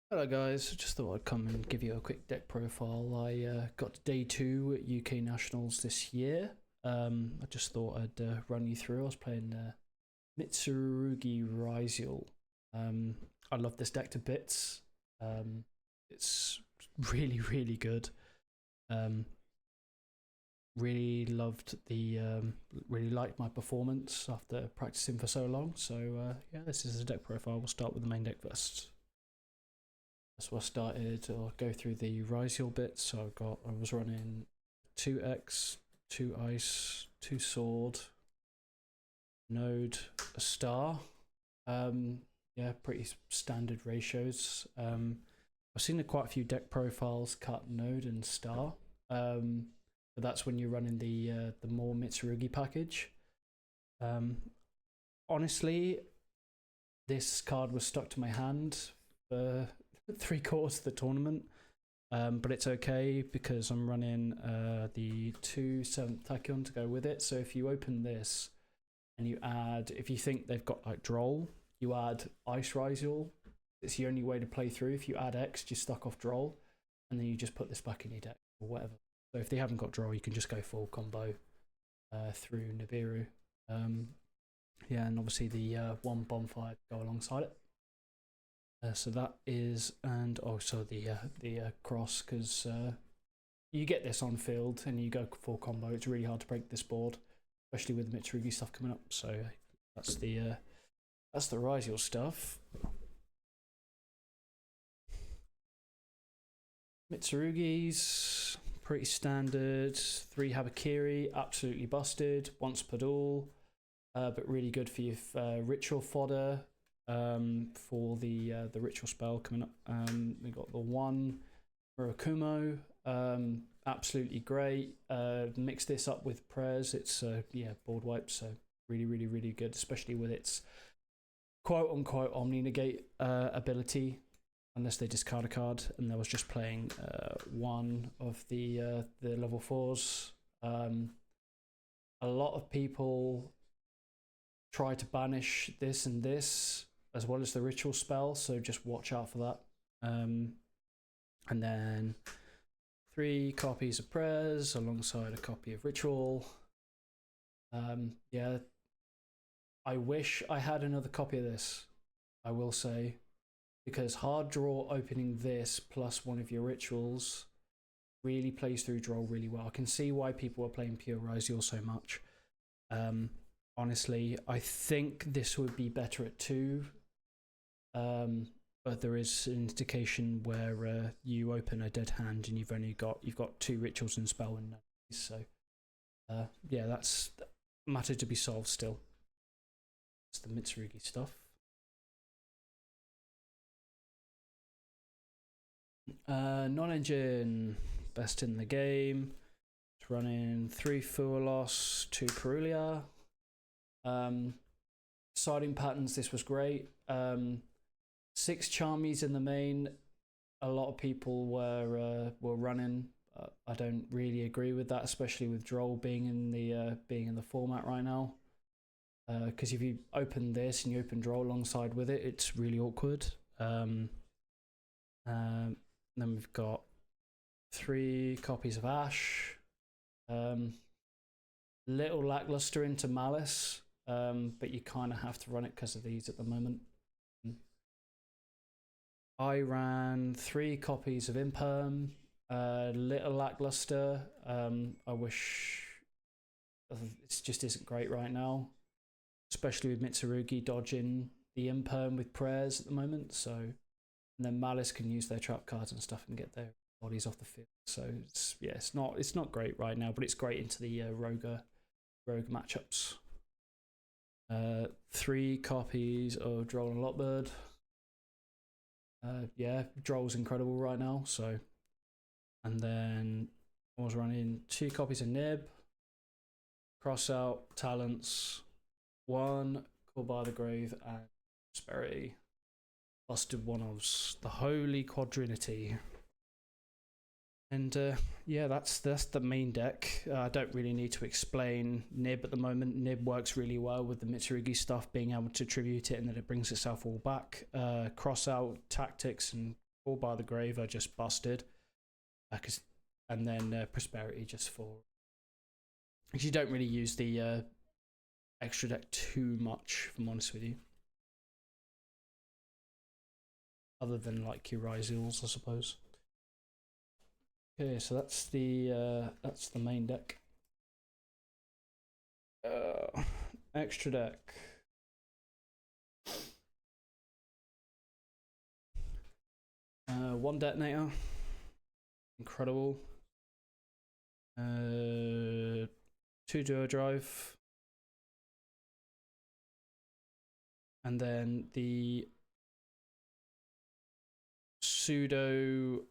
Hello guys, just thought I'd come and give you a quick deck profile. I got to day 2 at UK Nationals this year. I just thought I'd run you through. I was playing Mitsurugi Ryziel. I love this deck to bits. It's really good. Really loved really liked my performance after practicing for so long. So yeah, this is a deck profile. We'll start with the main deck first. So I started, I'll go through the Ryziel bits. So I was running 2x, 2 ice, 2 sword, node, a star. Yeah, pretty standard ratios. I've seen quite a few deck profiles cut node and star. But that's when you're running the more Mitsurugi package. Honestly, this card was stuck to my hand for 3/4 of the tournament, but it's okay because I'm running the 2 7th Tachyon to go with it. So if you open this and you add, if you think they've got like Droll, you add Ice Ryziel. It's the only way to play through. If you add X, you're stuck off Droll, and then you just put this back in your deck or whatever. So if they haven't got Droll, you can just go full combo through Nibiru. Yeah, and obviously the 1 bonfire go alongside it. So that is, and also the cross, because you get this on field and you go full combo. It's really hard to break this board, especially with the Mitsurugi stuff coming up. So that's the Ryziel stuff. Mitsurugi's pretty standard. 3 Habakiri, absolutely busted once per duel, but really good for your ritual fodder. For the ritual spell coming up, we got the 1 Murakumo, absolutely great. Mix this up with prayers, it's yeah, board wipe, so really good, especially with its quote unquote omni negate ability, unless they discard a card. And I was just playing 1 of the level 4s. A lot of people try to banish this and this as well as the ritual spell, so just watch out for that. And then 3 copies of prayers alongside a copy of ritual. Yeah, I wish I had another copy of this, I will say, because hard draw opening this plus 1 of your rituals really plays through draw really well. I can see why people are playing pure Ryziel so much. Honestly, I think this would be better at 2. But there is an indication where you open a dead hand and you've got 2 rituals and spell and so yeah, that's a matter to be solved still. It's the Mitsurugi stuff. Non-engine, best in the game. It's running 3 Fualos, 2 Perulia. Siding patterns, this was great. 6 Charmies in the main. A lot of people were running. I don't really agree with that, especially with Droll being in the format right now. Because if you open this and you open Droll alongside with it, it's really awkward. Then we've got 3 copies of Ash. Little lackluster into Malice, but you kind of have to run it because of these at the moment. I ran 3 copies of Imperm, little lackluster. I wish it just isn't great right now, especially with Mitsurugi dodging the Imperm with prayers at the moment. So, and then Malice can use their trap cards and stuff and get their bodies off the field. So it's, yeah, it's not great right now, but it's great into the rogue matchups. 3 copies of Droll and Lockbird. Yeah, Droll's incredible right now. So, and then I was running 2 copies of Nib, cross out talents, 1 Call by the Grave and Prosperity. Busted 1-ofs, the Holy Quadrinity. And yeah, that's the main deck. I don't really need to explain Nib at the moment. Nib works really well with the Mitsurugi stuff, being able to tribute it and then it brings itself all back. Cross out tactics and All by the Grave are just busted. And then Prosperity just for. Because you don't really use the extra deck too much, if I'm honest with you. Other than like your Ryzeals, I suppose. Okay, so that's the main deck. Extra deck. One detonator. Incredible. 2 duo drive. And then the pseudo.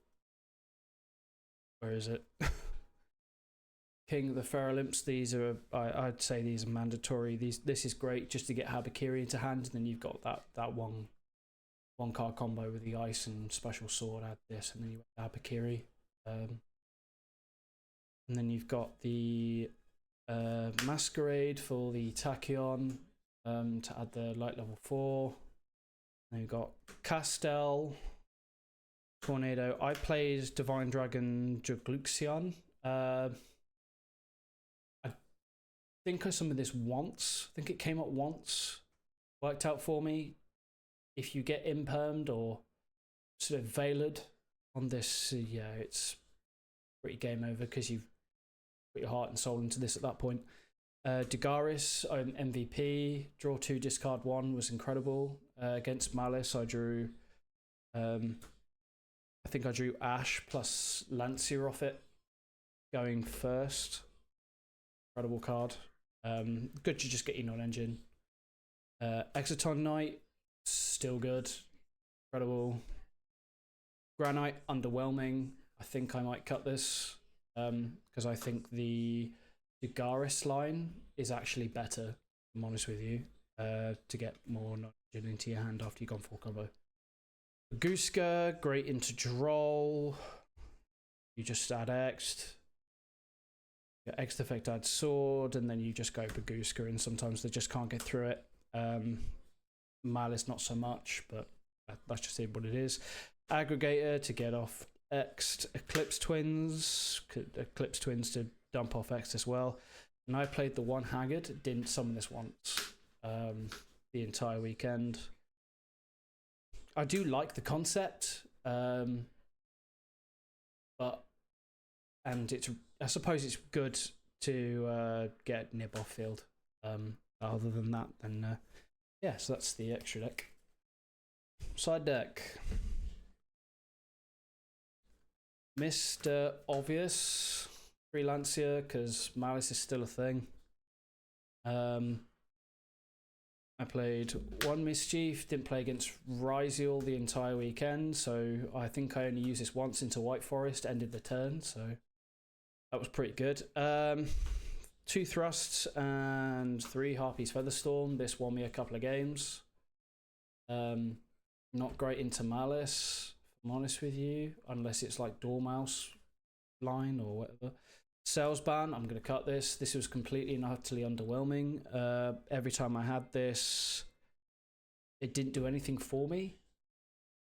Where is it? King of the Feral Imps. These are, I'd say these are mandatory. This is great just to get Habakiri into hand. And then you've got that one card combo with the ice and special sword. Add this, and then you have Habakiri. And then you've got the Masquerade for the Tachyon to add the light level 4. Then you've got Castel, Tornado. I played Divine Dragon Jugluxion. I think I summoned this once. I think it came up once. Worked out for me. If you get impermed or sort of veiled on this, yeah, it's pretty game over because you've put your heart and soul into this at that point. Dagaris, MVP, draw 2, discard 1 was incredible. Against Malice, I drew, I think I drew Ash plus Lancia off it, going first. Incredible card. Good to just get your non-engine. Exoton Knight, still good. Incredible. Granite, underwhelming. I think I might cut this because I think the Dagaris line is actually better, if I'm honest with you, to get more non-engine into your hand after you've gone full combo. Guska, great into Droll. You just add X. X effect adds sword, and then you just go Baguska, and sometimes they just can't get through it. Malice not so much, but that's just what it is. Aggregator to get off X. Eclipse Twins to dump off X as well. And I played the one Haggard, didn't summon this once the entire weekend. I do like the concept, but it's, I suppose it's good to get nib off field. Other than that, then yeah, so that's the extra deck. Side deck. Mr. Obvious Freelancier, because Malice is still a thing. I played one Mischief, didn't play against Ryzeal the entire weekend, so I think I only used this once into White Forest, ended the turn, so that was pretty good. 2 Thrusts and 3 Harpies Featherstorm. This won me a couple of games. Not great into Malice, if I'm honest with you, unless it's like Dormouse line or whatever. Sales ban, I'm going to cut this. This was completely and utterly underwhelming. Every time I had this, it didn't do anything for me.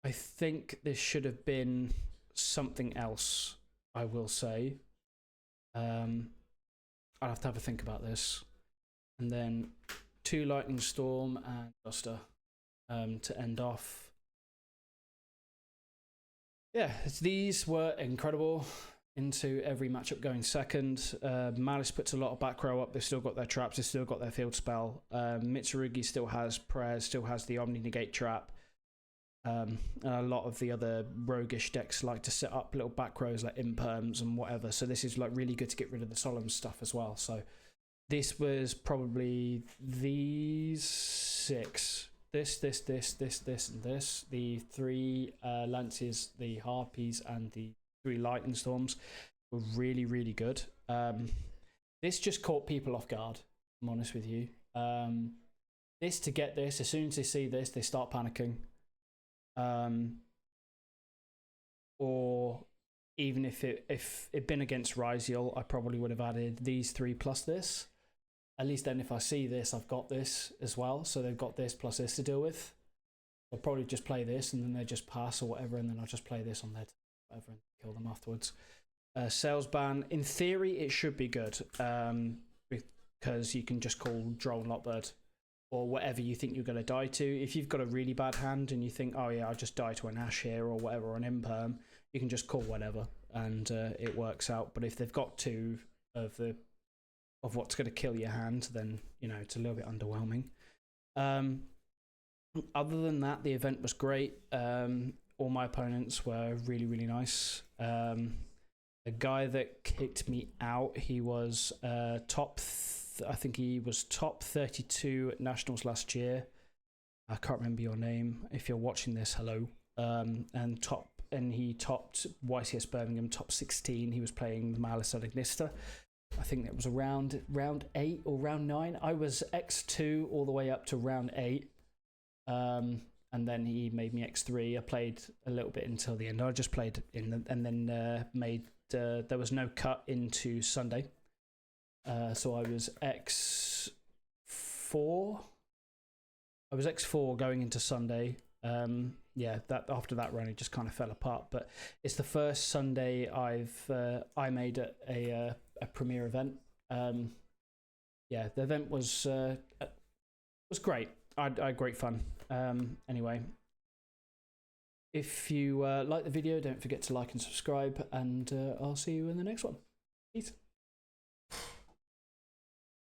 I think this should have been something else, I will say. I'll have to have a think about this. And then 2 Lightning Storm and Duster to end off. Yeah, these were incredible. Into every matchup going second. Malice puts a lot of back row up. They've still got their traps. They've still got their field spell. Mitsurugi still has prayers, still has the Omni Negate trap. And a lot of the other roguish decks like to set up little back rows like imperms and whatever. So this is like really good to get rid of the solemn stuff as well. So this was probably these 6. This, and this. The 3 Lances, the Harpies, and the 3 Lightning Storms were really, really good. This just caught people off guard, I'm honest with you. This, to get this, as soon as they see this, they start panicking. Or even if it'd been against Ryzeal, I probably would have added these 3 plus this. At least then if I see this, I've got this as well. So they've got this plus this to deal with. I'll probably just play this and then they just pass or whatever, and then I'll just play this on their whatever and kill them afterwards. Sales ban, in theory, it should be good because you can just call Droll Notbird or whatever you think you're going to die to. If you've got a really bad hand and you think, oh yeah, I'll just die to an Ash here or whatever, or an Imperm, you can just call whatever and it works out. But if they've got two of what's going to kill your hand, then it's a little bit underwhelming. Other than that, the event was great. All my opponents were really, really nice. The guy that kicked me out, he was I think he was top 32 at Nationals last year. I can't remember your name. If you're watching this, hello. And he topped YCS Birmingham top 16. He was playing Malice at Ignista. I think that was around round 8 or round 9. I was X2 all the way up to round 8. And then he made me X3. I played a little bit until the end. I just played and then made. There was no cut into Sunday. So I was X4. I was X4 going into Sunday. That after that run, it just kind of fell apart. But it's the first Sunday I made a premier event. The event was great. I had great fun. Anyway, if you like the video, don't forget to like and subscribe, and I'll see you in the next one. Peace.